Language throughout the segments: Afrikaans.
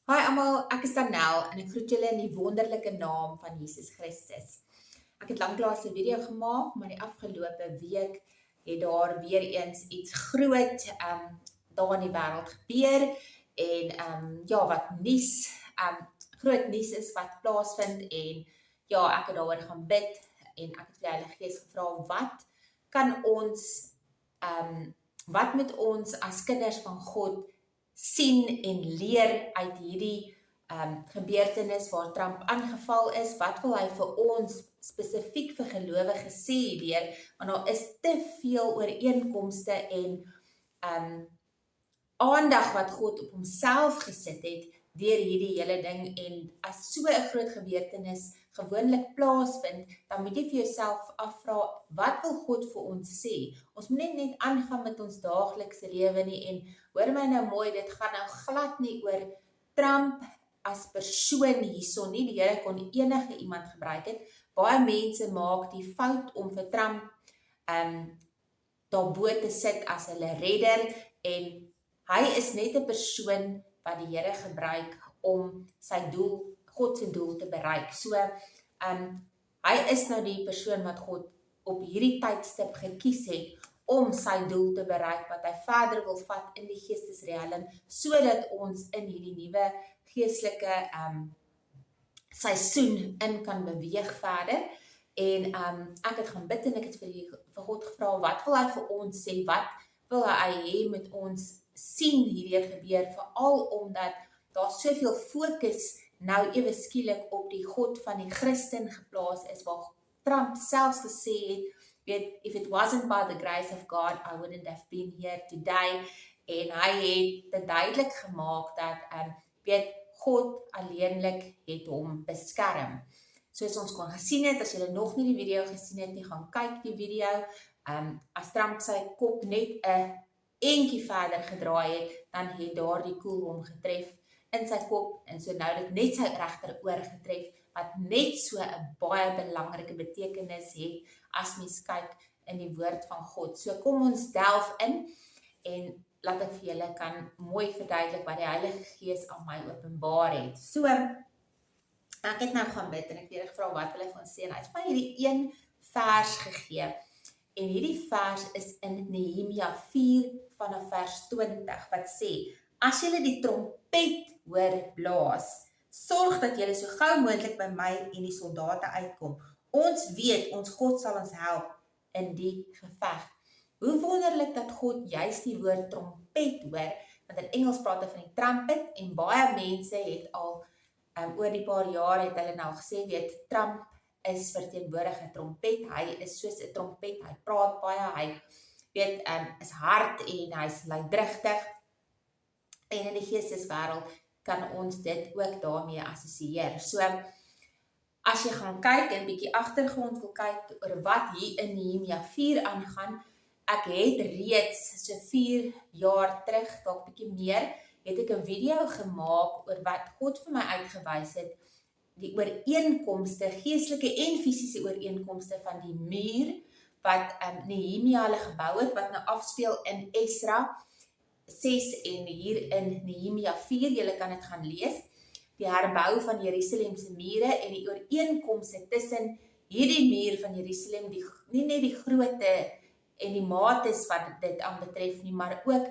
Hi almal, ek is Danel en ek groet julle in die wonderlike naam van Jesus Christus. Ek het lanklaas 'n video gemaak, maar die afgelope week het daar weer eens iets groot daar in die wêreld gebeur en ja, wat nuus, groot nuus is wat plaasvind en ja, ek het daaroor gaan bid en ek het vir die Heilige Gees gevra wat moet ons as kinders van God sien en leer uit hierdie gebeurtenis waar Trump aangeval is, wat wil hy vir ons spesifiek vir gelowiges sê leer, want daar is te veel ooreenkomste en aandag wat God op homself gesit het deur hierdie hele ding en as so 'n groot gebeurtenis gewoonlik plaasvind, dan moet jy vir jouself afvra, wat wil God vir ons sê? Ons moet net aangaan met ons daaglikse lewe nie en hoor my nou mooi, dit gaan nou glad nie oor Trump as persoon hierson nie, die Here kon enige iemand gebruik het. Baie mense maak die fout om vir Trump daarbo te sit as hulle redder en hy is net 'n persoon wat die Here gebruik om sy doel, God se doel te bereik. So, hy is nou die persoon wat God op hierdie tydstip gekies het om sy doel te bereik, wat hy verder wil vat in die geestesrealm, sodat ons in hierdie nuwe geestelike seisoen in kan beweeg verder. En ek het gaan bid en ek het vir God gevra, wat wil hy vir ons sê, wat wil hy hê met ons sien hierdeur gebeur, veral omdat daar soveel fokus nou ewe skielik op die God van die Christen geplaas is, waar Trump selfs gesê het, weet, if it wasn't by the grace of God, I wouldn't have been here today, en hy het dit duidelik gemaak dat, weet, God alleenlik het hom beskerm. Soos ons kon gesien het, as julle nog nie die video gesien het nie, gaan kyk die video, as Trump sy kop net 'n entjie verder gedraai het, dan het daar die koel hom getref in sy kop, en so nou dit net sy regteroor getref, wat net so 'n baie belangrike betekenis het, as mens kyk in die woord van God. So kom ons delf in, en laat ek vir julle kan mooi verduidelik wat die Heilige Gees aan my openbaar het. So, ek het nou gaan bid, en ek het gevra wat wil hy vir ons sê, en hy het my hierdie een vers gegee, en hierdie vers is in Nehemia 4 vanaf vers 20, wat sê, as julle die trompet hoor blaas, sorg dat julle so gou moontlik by my en die soldate uitkom. Ons weet, ons God sal ons help in die geveg. Hoe wonderlik dat God juist die woord trompet hoor, want in Engels praat hy van die trumpet, en baie mense het al, oor die paar jaar het hulle nou gesê, weet, Trump is verteenwoordig 'n trompet, hy is soos 'n trompet, hy praat baie, hy weet, is hard en hy's luidrigtig, en in die geesteswêreld kan ons dit ook daarmee assosieer. So, as jy gaan kyk en bietjie agtergrond wil kyk oor wat hier in Nehemia 4 aangaan, ek het reeds so 4 jaar terug, dalk bietjie meer, het ek 'n video gemaak oor wat God vir my uitgewys het, die ooreenkomste, geestelike en fisiese ooreenkomste van die muur, wat Nehemia hulle gebou het, wat nou afspeel in Esra 6 en hier in Nehemia 4, julle kan dit gaan lees, die herbou van Jerusalem se mure en die ooreenkomste tussen hierdie muur van Jerusalem, nie net die grootte en die mates wat dit aanbetref nie, maar ook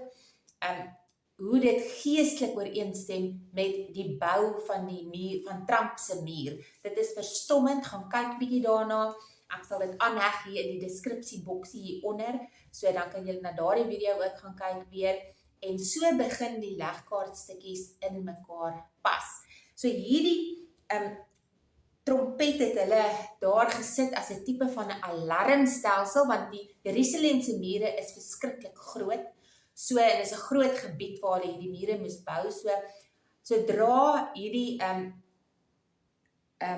hoe dit geestelik ooreenstem met die bou van die muur, van Trump se muur. Dit is verstommend, gaan kyk bietjie daarna, ek sal dit aanheg hier in die deskripsieboksie hieronder, so dan kan julle na daardie video ook gaan kyk weer, en so begin die legkaartstukkies in mekaar pas. So hierdie trompet het hulle daar gesit as 'n tipe van 'n alarmstelsel, want die Jerusalem se mure is verskriklik groot, so en is 'n groot gebied waar hulle hierdie mure moes bou, so sodra hierdie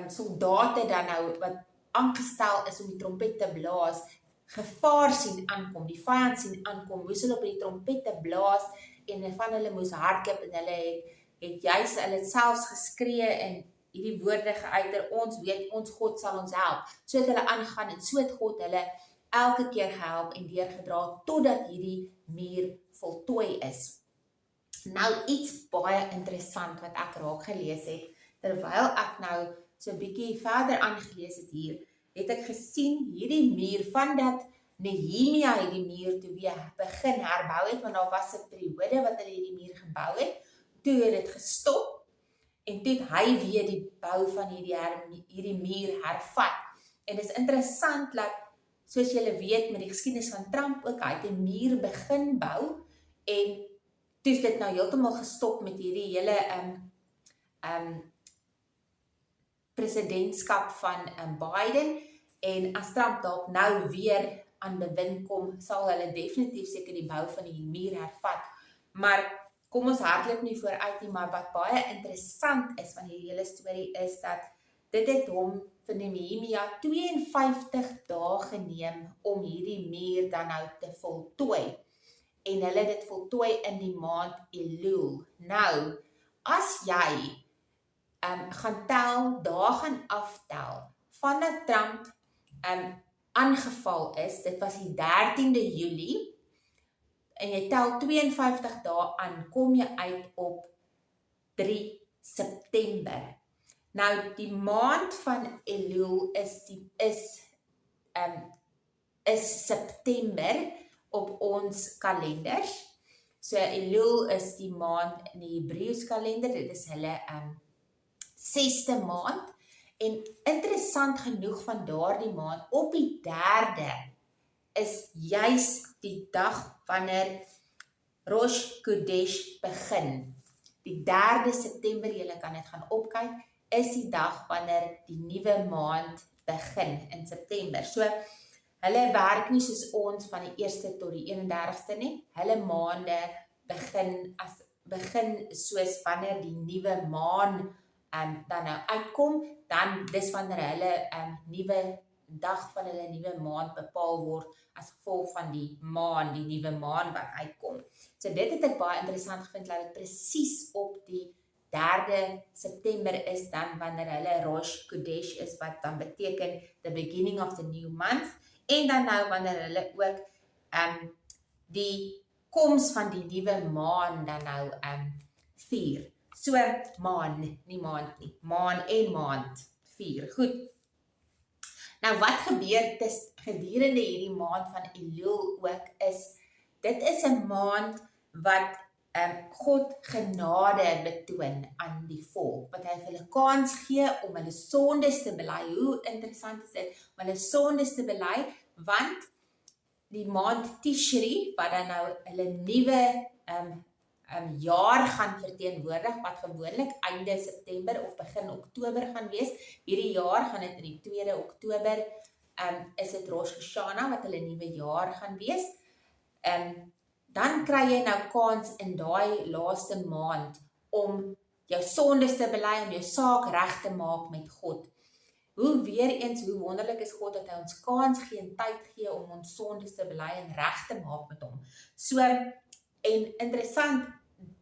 soldate dan nou, wat aangestel is om die trompet te blaas, gevaar sien aankom, die vyand sien aankom, moes hulle op die trompette blaas, en van hulle moes hardloop, en hulle het juist, hulle het selfs geskree, en hierdie woorde geuiter, ons weet, ons God sal ons help, so het hulle aangaan, en so het God hulle elke keer gehelp, en deurgedra, totdat hierdie muur voltooi is. Nou iets baie interessant wat ek raak gelees het, terwyl ek nou so 'n bietjie verder aangelees het hier, het ek gesien hierdie muur van dat Nehemia hierdie muur toe weer begin herbou het, want daar was 'n periode wat hulle hierdie muur gebou het, toe het dit gestop, en toe het hy weer die bou van hierdie muur hervat. En dit is interessant dat, soos julle weet met die geskiedenis van Trump ook, hy het 'n muur begin bou, en toe is dit nou heeltemal gestop met hierdie hele presidentskap van Biden, en as Trump dalk nou weer aan bewind kom, sal hulle definitief seker die bou van die muur hervat. Maar kom ons hardloop nie vooruit nie, maar wat baie interessant is van hierdie hele storie is dat dit het hom vir Nehemia 52 dae geneem om hierdie muur dan nou te voltooi. En hulle het dit voltooi in die maand Elul. Nou, as jy gaan tel, dae gaan aftel, vandat Trump aangeval is, dit was die 13de Julie, en jy tel 52 dae aan, kom jy uit op 3 September. Nou, die maand van Elul is September op ons kalenders. So Elul is die maand in die Hebreëse kalender, dit is hulle 6de maand, en interessant genoeg van daardie maand, op die 3de is juis die dag wanneer Rosh Chodesh begin. Die 3de September, julle kan dit gaan opkyk, is die dag wanneer die nuwe maand begin in September. So, hulle werk nie soos ons van die 1ste tot die 31ste nie. Hulle maande begin soos wanneer die nuwe maan dan nou uitkom, dan dis wanneer hulle nuwe dag van hulle nuwe maand bepaal word as gevolg van die maan, die nuwe maan wat uitkom. So dit het ek baie interessant gevind, dat dit presies op die 3de September is dan wanneer hulle Rosh Chodesh is, wat dan beteken the beginning of the new month, en dan nou wanneer hulle ook die koms van die nuwe maan dan nou vier. So maan, nie maand nie, maan en maand vier. Goed. Nou wat gebeur gedurende hierdie maand van Elul ook is, dit is 'n maand wat God genade betoon aan die volk, wat hy vir hulle kans gee om hulle sondes te bely. Hoe interessant is dit, om hulle sondes te bely, want die maand Tishri, wat dan nou hulle nuwe jaar gaan verteenwoordig, wat gewoonlik einde September of begin Oktober gaan wees. Hierdie jaar gaan dit in die 2de Oktober, is dit Rosh Hashanah, wat hulle nuwe jaar gaan wees. Dan kry jy nou kans in daai laaste maand om jou sondes te bely, om jou saak reg te maak met God. Hoe wonderlik is God dat hy ons kans gee en tyd gee om ons sondes te bely en reg te maak met hom. So, en interessant,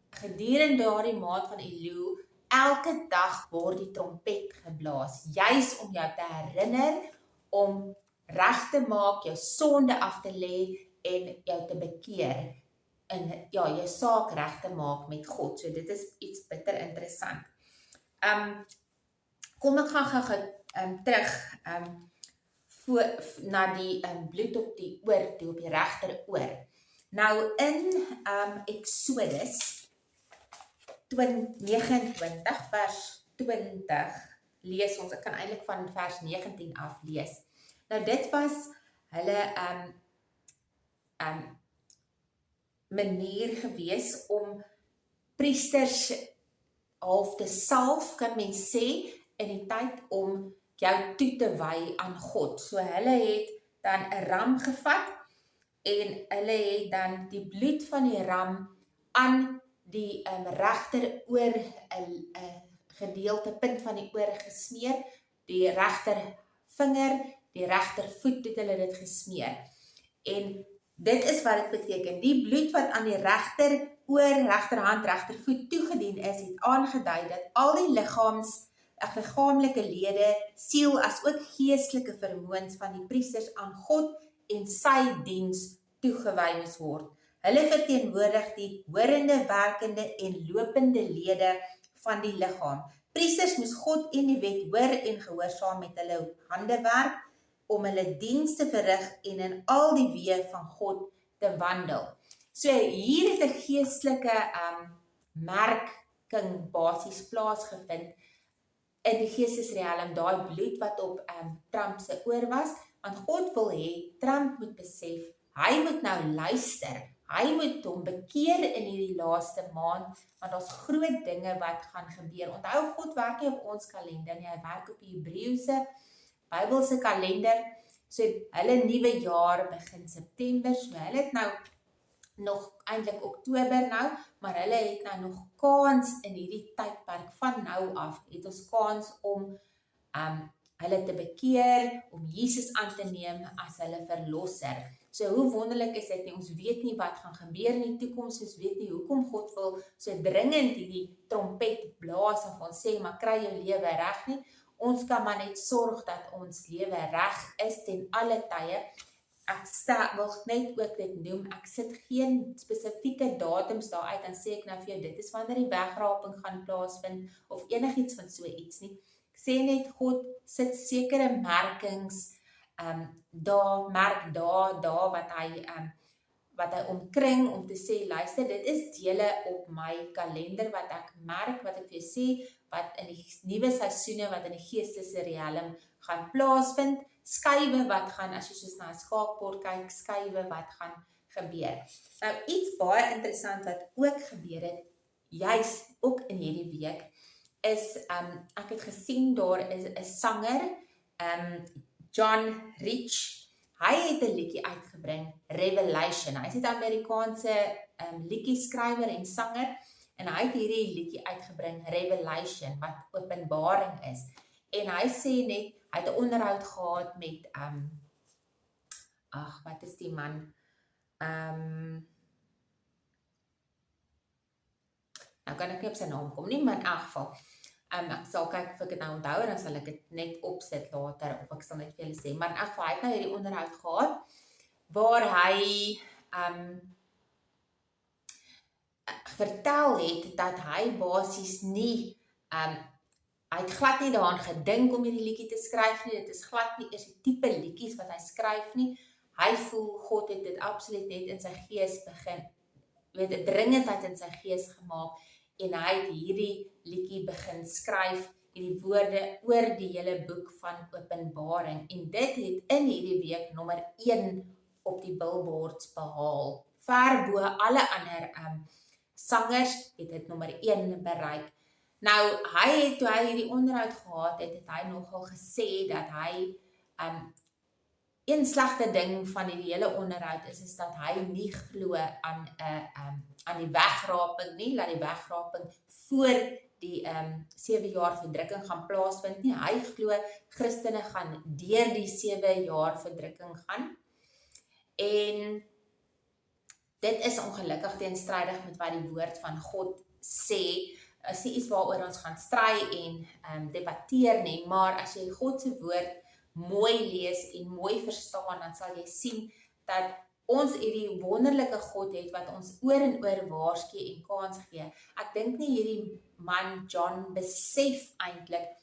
gedurende daardie maand van Elul, elke dag word die trompet geblaas, juis om jou te herinner, om reg te maak, jou sonde af te lê en jou te bekeer, en ja, jou saak reg te maak met God. So dit is iets bitter interessant. Kom ek gaan terug na die bloed op die oor toe, op die regter oor. Nou in Exodus 29 vers 20 lees ons, ek kan eintlik van vers 19 af lees. Nou dit was hulle manier gewees om priesters half te salf, kan mens sê, in die tyd om jou toe te wy aan God. So hulle het dan 'n ram gevat en hulle het dan die bloed van die ram aan die regter oor 'n gedeelte punt van die oor gesmeer, die regter vinger, die regter voet het hulle dit gesmeer. En dit is wat dit beteken. Die bloed wat aan die regter oor, regterhand, regtervoet toegedien is, het aangedui dat al die liggaamlike lede, siel as ook geestelike vermoëns van die priesters aan God en sy diens toegewy moes word. Hulle verteenwoordig die horende, werkende en lopende lede van die liggaam. Priesters moes God en die wet hoor en gehoorsaam met hulle hande werk om hulle diens te verrig en in al die weë van God te wandel. So hier het 'n geestelike merking basies plaasgevind in die geestesrealm, daai bloed wat op Trump se oor was, want God wil hê Trump moet besef, hy moet nou luister, hy moet hom bekeer in hierdie laaste maand, want daar's groot dinge wat gaan gebeur. Onthou, God werk nie op ons kalender nie, hy werk op die Hebreëse Bybelse kalender. So hulle nuwe jaar begin September, so hulle het nou nog eintlik Oktober nou, maar hulle het nou nog kans in hierdie tydperk van nou af, het ons kans om hulle te bekeer, om Jesus aan te neem as hulle verlosser. So hoe wonderlik is dit nie, ons weet nie wat gaan gebeur in die toekoms, ons weet nie hoekom God wil so dringend hierdie trompet blaas of ons sê, maar kry jou lewe reg nie. Ons kan maar net sorg dat ons lewe reg is ten alle tye. Ek wil net ook dit noem, ek sit geen spesifieke datums daar uit, dan sê ek nou vir jou, dit is wanneer die wegraping gaan plaasvind, of enigiets van so iets nie. Ek sê net, God sit sekere merkings, daar wat hy omkring, om te sê, luister, dit is dele op my kalender, wat ek merk, wat ek vir jou sê, wat in die nuwe seisoene, wat in die geestelike realm gaan plaasvind, skuwe wat gaan, as jy soos na 'n skaakbord kyk, skuwe wat gaan gebeur. Nou, iets baie interessant wat ook gebeur het, juis ook in hierdie week, is, ek het gesien, daar is 'n sanger, John Rich, hy het 'n liedjie uitgebring, Revelation, hy is 'n Amerikaanse liedjieskrywer en sanger, en hy het hierdie liedjie uitgebring, Revelation, wat openbaring is, en hy sê net, hy het 'n onderhoud gehad met, wat is die man, nou kan ek nie op sy naam kom nie, maar in elk geval, ek sal kyk of ek dit nou onthou, en dan sal ek dit net opsit later, of ek sal net vir julle sê, maar in elk geval, hy het nou hierdie onderhoud gehad, waar hy, vertel het, dat hy basies nie, hy het glad nie daaraan gedink om hierdie liedjie te skryf nie, dit is glad nie eers die tipe liedjies wat hy skryf nie, hy voel, God het dit absoluut net in sy gees begin, weet, 'n dringendheid in sy gees gemaak, en hy het hierdie liedjie begin skryf, hierdie woorde oor die hele boek van Openbaring, en dit het in hierdie week nommer 1 op die billboards behaal, ver bo alle ander sangers het dit nommer 1 bereik. Nou, toe hy hierdie onderhoud gehad het, het hy nogal gesê dat hy, een slegte ding van die hele onderhoud is dat hy nie glo aan die wegraping nie, laat die wegraping voor die 7 jaar verdrukking gaan plaasvind nie. Hy glo Christene gaan deur die 7 jaar verdrukking gaan. En dit is ongelukkig teenstrydig met wat die woord van God sê. Is nie iets waaroor ons gaan stry en debatteer nie, maar as jy God se woord mooi lees en mooi verstaan, dan sal jy sien dat ons hierdie wonderlike God het wat ons oor en oor waarsku en kans gee. Ek dink nie hierdie man John besef eintlik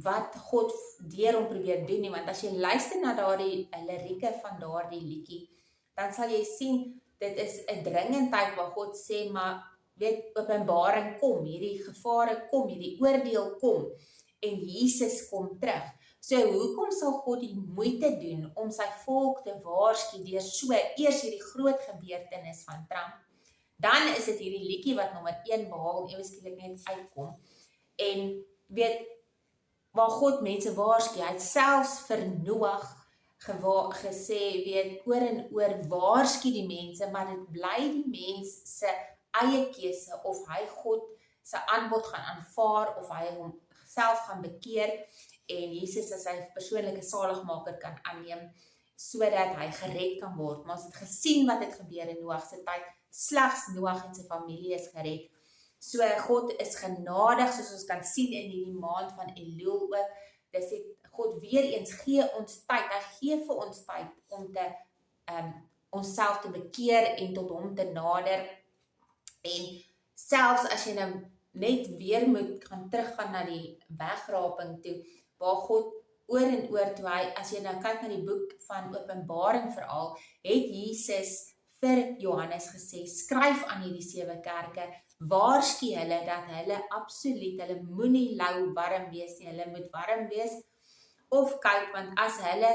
wat God deur hom probeer doen nie, want as jy luister na daardie lirieke van daardie liedjie, dan sal jy sien dit is 'n dringendheid waar God sê, maar weet, openbaring kom, hierdie gevare kom, hierdie oordeel kom, en Jesus kom terug. So, hoekom sal God die moeite doen om sy volk te waarsku deur so eers hierdie groot gebeurtenis van Trump? Dan is dit hierdie liedjie wat nommer 1 behaal en ewe skielik net uitkom. En weet, waar God mense waarsku, hy het selfs vir Noag gesê, weet, oor en oor waarsku die mense, maar dit bly die mens se eie keuse, of hy God se aanbod gaan aanvaar, of hy homself gaan bekeer, en Jesus as sy persoonlike saligmaker kan aanneem, sodat hy gered kan word. Maar ons het gesien wat het gebeur in Noag se tyd, slegs Noag en sy familie is gered. So God is genadig, soos ons kan sien in hierdie maand van Elul ook, dis God weer eens gee ons tyd, hy gee vir ons tyd om te onsself te bekeer en tot hom te nader. En selfs as jy nou net weer moet gaan teruggaan na die wegraping toe, waar God oor en oor toe hy, as jy nou kyk na die boek van Openbaring veral, het Jesus vir Johannes gesê, skryf aan hierdie 7 kerke, waarsku hulle dat hulle absoluut, hulle moenie lou warm wees nie, hulle moet warm wees, of kyk, want as hulle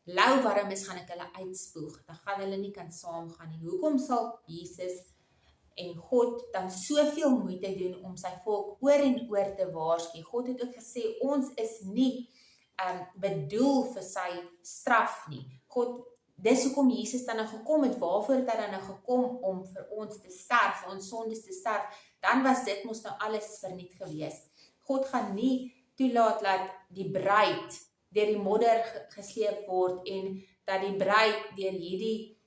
lou warm is, gaan ek hulle uitspoeg, dan gaan hulle nie kan saamgaan nie. Hoekom sal Jesus en God dan soveel moeite doen om sy volk oor en oor te waarsku? God het ook gesê, ons is nie bedoel vir sy straf nie. Dis hoekom Jesus dan nou gekom het, waarvoor het hy dan nou gekom om vir ons te sterf, vir ons sondes te sterf, dan was dit mos nou alles verniet gewees. God gaan nie toelaat dat die bruid deur die modder gesleep word en dat die bruid deur hierdie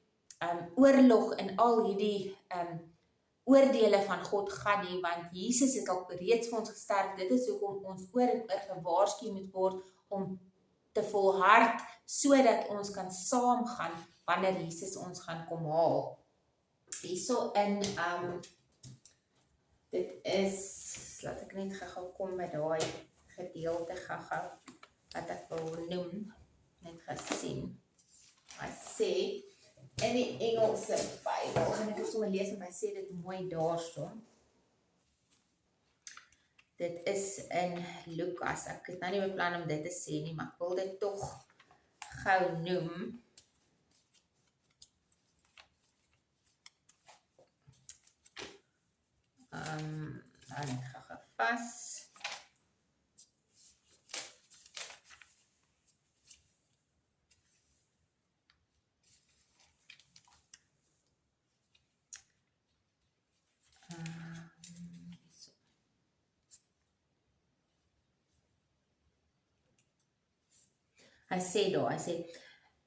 oorlog en al hierdie oordele van God gaan nie, want Jesus het al reeds vir ons gesterf. Dit is hoekom ons oor en oor gewaarsku moet word om te volhard, sodat ons kan saamgaan wanneer Jesus ons gaan kom haal. Hierso in, dit is, laat ek net gou kom by daai gedeelte gou wat ek wil noem, net gesien. Hy sê, in die Engelse Bybel, en ek het sommer lees en hy sê dit mooi daarso. Dit is in Lukas, ek het nou nie beplan om dit te sê nie, maar ek wil dit tog gou noem. Nou net gou vas. Hy sê,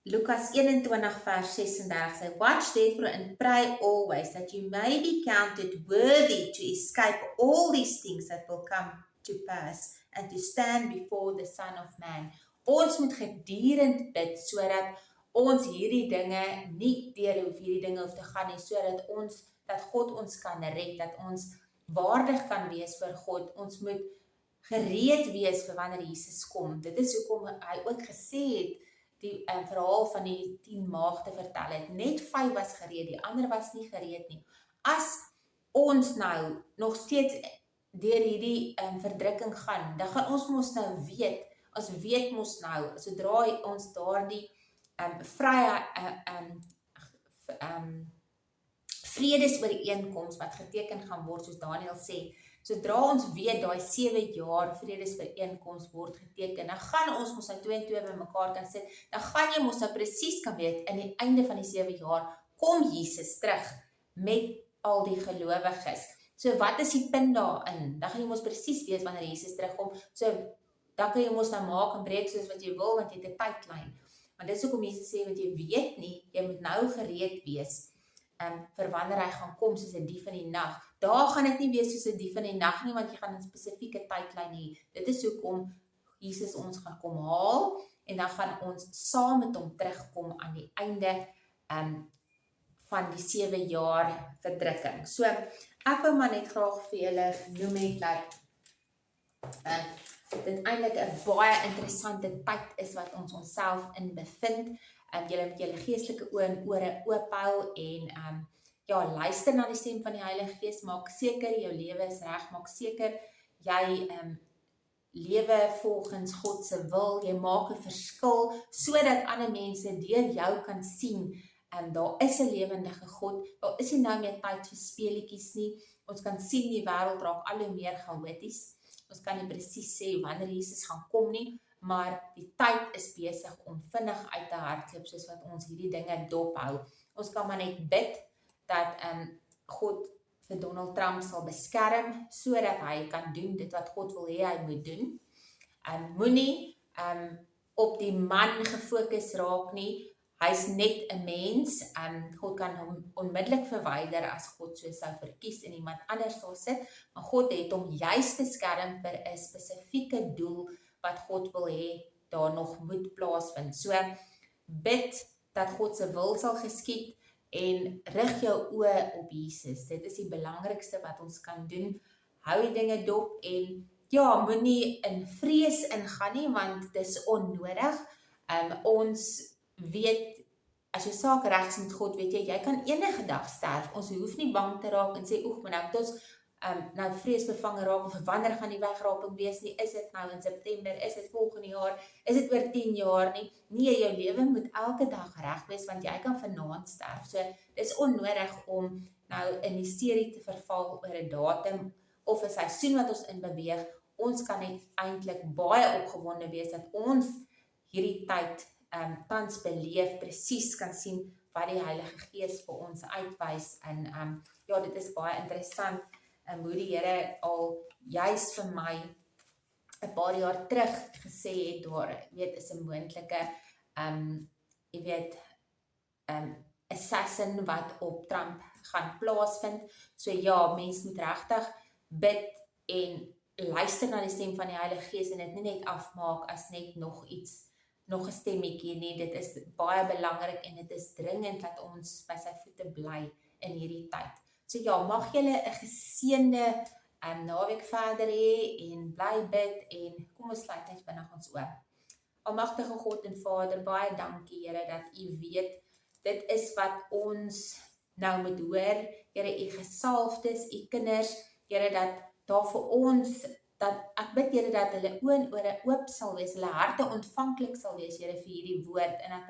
Lukas 21 vers 36 sê, watch therefore and pray always that you may be counted worthy to escape all these things that will come to pass and to stand before the Son of Man. Ons moet gedurend bid, sodat ons hierdie dinge nie deur hierdie dinge hoef te gaan nie, sodat God ons kan red, dat ons waardig kan wees vir God. Ons moet gereed wees vir wanneer Jesus kom. Dit is hoekom hy ook gesê het, die verhaal van die 10 maagde vertel het. Net 5 was gereed, die ander was nie gereed nie. As ons nou nog steeds deur hierdie verdrukking gaan, dan gaan ons mos nou weet, ons weet mos nou, sodra ons daardie vredesooreenkoms wat geteken gaan word, soos Daniel sê, sodra ons weet daai 7 jaar vredesooreenkoms word geteken, dan gaan ons mos nou 2 en 2 by mekaar kan sit, dan gaan jy mos nou presies kan weet, in die einde van die 7 jaar, kom Jesus terug met al die gelowiges. So wat is die punt daarin? Dan gaan jy mos presies weet wanneer Jesus terugkom, so dan kan jy mos nou maak en breek soos wat jy wil, want jy het 'n tydlyn. Want dis hoekom Jesus sê, want jy weet nie, jy moet nou gereed wees, vir wanneer hy gaan kom soos 'n dief in die nag. Daar gaan dit nie wees soos 'n dief in die nag nie, want jy gaan 'n spesifieke tydlyn hê. Dit is hoekom Jesus ons gaan kom haal, en dan gaan ons saam met hom terugkom aan die einde van die 7 jaar verdrukking. So, ek wil maar net graag vir julle noem het dat dit eintlik 'n baie interessante tyd is wat ons onsself in bevind. Julle met julle geestelike oë en ore oop hou en luister na die stem van die Heilige Gees, maak seker jou lewe is reg, maak seker jy lewe volgens God se wil, jy maak 'n verskil, sodat ander mense deur jou kan sien, daar is 'n lewendige God, daar is nie nou meer tyd vir speletjies nie, ons kan sien die wêreld raak al hoe meer chaoties, ons kan nie presies sê wanneer Jesus gaan kom nie, maar die tyd is besig om vinnig uit te hardloop, soos wat ons hierdie dinge dophou. Ons kan maar net bid, dat God vir Donald Trump sal beskerm, sodat hy kan doen dit wat God wil hê hy moet doen. Moenie op die man gefokus raak nie, hy's net 'n mens, God kan hom onmiddellik verwyder as God so sou verkies en iemand anders sal sit, maar God het hom juis beskerm vir 'n spesifieke doel wat God wil hê daar nog moet plaasvind. So, bid dat God se wil sal geskied, en rig jou oë op Jesus. Dit is die belangrikste wat ons kan doen. Hou die dinge dop en ja, moenie in vrees ingaan nie, want dit is onnodig. Ons weet, as jy saak reg is met God, weet jy kan enige dag sterf. Ons hoef nie bang te raak en sê, oeg, maar nou het ons nou vreesbevange raak, of wanneer gaan die wegraping wees nie, is dit nou in September, is dit volgende jaar, is dit oor 10 jaar nie, nee, jou lewe moet elke dag reg wees, want jy kan vanaand sterf, so dis onnodig om nou in hysterie te verval oor 'n datum, of 'n seisoen wat ons in beweeg. Ons kan net eintlik baie opgewonde wees, dat ons hierdie tyd tans beleef, presies kan sien, wat die Heilige Gees vir ons uitwys, en ja, dit is baie interessant, hoe die Here al juis vir my 'n paar jaar terug gesê het, daar is 'n moontlike assassin wat op Trump gaan plaasvind. So ja, mens moet regtig bid en luister na die stem van die Heilige Gees en dit nie net afmaak as net nog 'n stemmetjie nie. Dit is baie belangrik en dit is dringend dat ons by sy voete bly in hierdie tyd. So ja, mag julle 'n geseënde naweek verder hê en bly bid en kom ons sluit net vinnig ons oë. Almagtige God en Vader, baie dankie Here dat U weet, dit is wat ons nou moet hoor. Here, U gesalfdes, U kinders, Here, dat daar vir ons, dat ek bid Here dat hulle oë en ore oop sal wees, hulle harte ontvanklik sal wees, Here, vir hierdie woord, en dat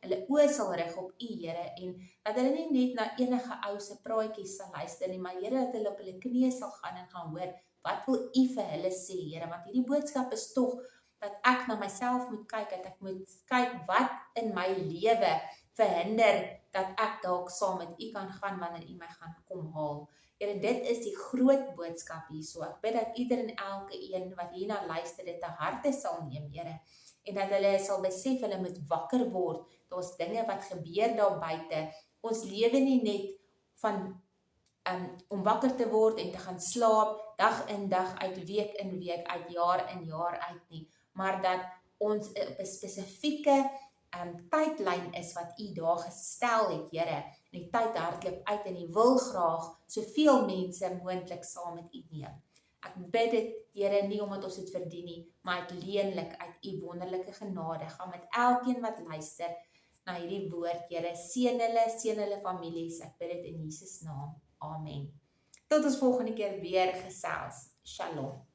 hulle oë sal rig op U, Here, en dat hulle nie net na enige ou se praatjies sal luister nie, maar Here, dat hulle op hulle knieë sal gaan en gaan hoor, wat wil U vir hulle sê, Here, want hierdie boodskap is tog dat ek na myself moet kyk, dat ek moet kyk wat in my lewe verhinder dat ek dalk saam met U kan gaan wanneer U my gaan kom haal. Here, dit is die groot boodskap hierso. Ek bid dat ieder en elke een wat hierna luister dit te harte sal neem, Here, en dat hulle sal besef hulle moet wakker word. Daar's dinge wat gebeur daar buite. Ons lewe nie net van om wakker te word en te gaan slaap dag in dag uit, week in week uit, jaar in jaar uit nie, maar dat ons op 'n spesifieke tydlyn is wat U daar gestel het, Here, en die tyd hardloop uit en U wil graag soveel mense moontlik saam met U neem. Ek bid dit, Here, nie omdat ons dit verdien nie, maar uitleenlik uit U wonderlike genade, gaan met elkeen wat luister na hierdie woord, Here, seën hulle families, ek bid dit in Jesus naam, amen. Tot ons volgende keer weer gesels, shalom.